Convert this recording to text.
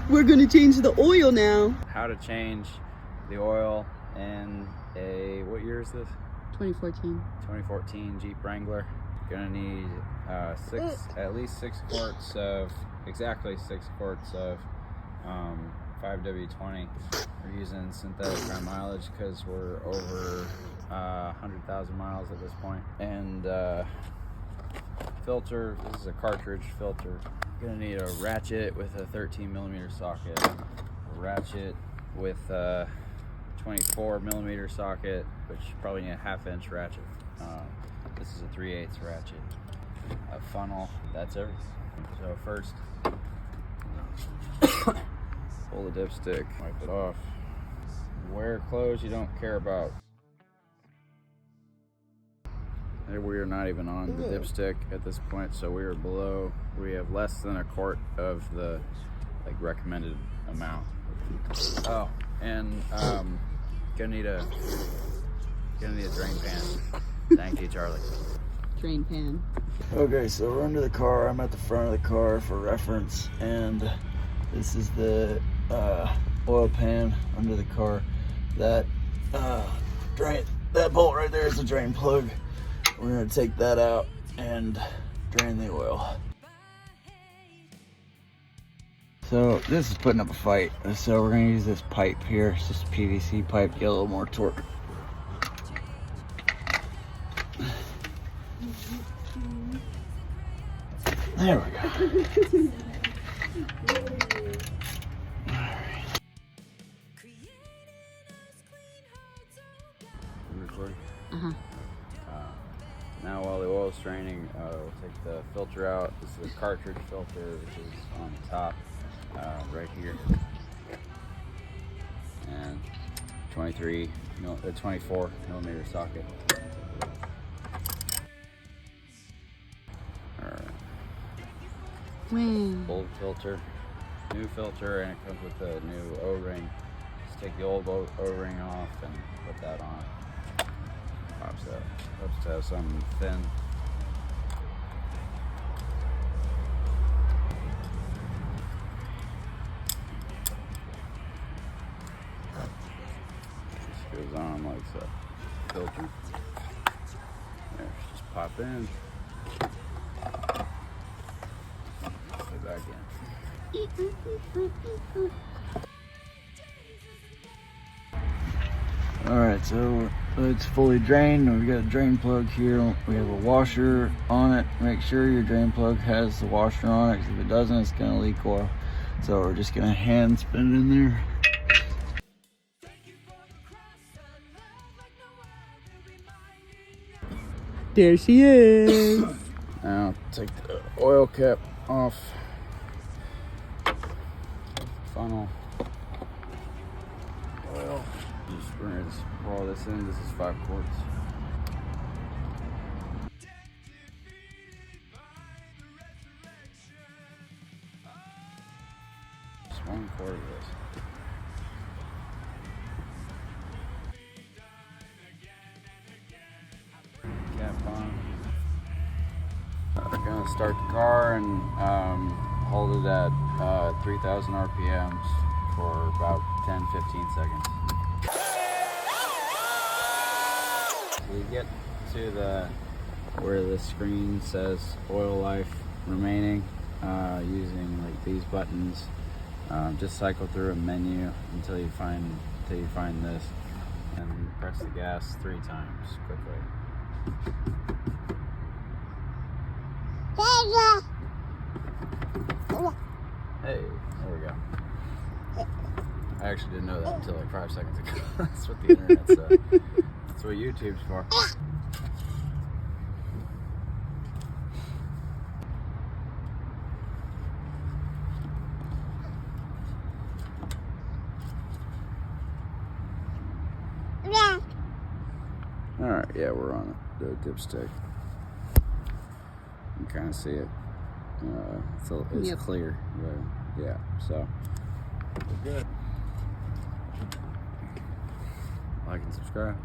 We're gonna change the oil now. How to change the oil in a, what year is this? 2014. 2014 Jeep Wrangler. Gonna need at least 6 quarts of, exactly 6 quarts of 5W20. We're using synthetic high mileage because we're over 100,000 miles at this point. And filter, this is a cartridge filter. Gonna need a ratchet with a 13mm socket, a ratchet with a 24mm socket, which probably need a 1/2-inch ratchet. This is a 3/8 ratchet. A funnel, that's everything. So first, pull the dipstick, wipe it off. Wear clothes you don't care about. We are not even on the dipstick at this point, so we are below. We have less than a quart of the recommended amount. Oh, and gonna need a drain pan. Thank you, Charlie. Drain pan. Okay, so we're under the car. I'm at the front of the car for reference, and this is the oil pan under the car. That bolt right there is the drain plug. We're gonna take that out and drain the oil. So this is putting up a fight. So we're gonna use this pipe here. It's just a PVC pipe, get a little more torque. There we go. Now while the oil's draining, we'll take the filter out. This is a cartridge filter, which is on the top, right here. And 24mm socket. Alright. Old filter, new filter, and it comes with a new O-ring. Just take the old O-ring off and put that on. Pops out. Helps to have something thin. Just goes on like so. Filter. There, just pop in. Put it back in. Alright, so it's fully drained. We got a drain plug here. We have a washer on it. Make sure your drain plug has the washer on it, because if it doesn't, it's going to leak oil. So we're just going to hand spin it in there. There she is. Now take the oil cap off. Funnel. Oil. We're gonna just pour all this in. This is 5 quarts. Just 1 quart of this. Cap on. We're gonna start the car and hold it at 3,000 RPMs for about 10-15 seconds. You get to where the screen says oil life remaining, using like these buttons. Just cycle through a menu until you find this, and press the gas 3 times quickly. Hey, there we go. I actually didn't know that until like 5 seconds ago. That's what the internet said. That's what YouTube's for. Alright, yeah, we're on the dipstick. You can kind of see it. It's yep. Clear. But yeah, so we're good. Like and subscribe.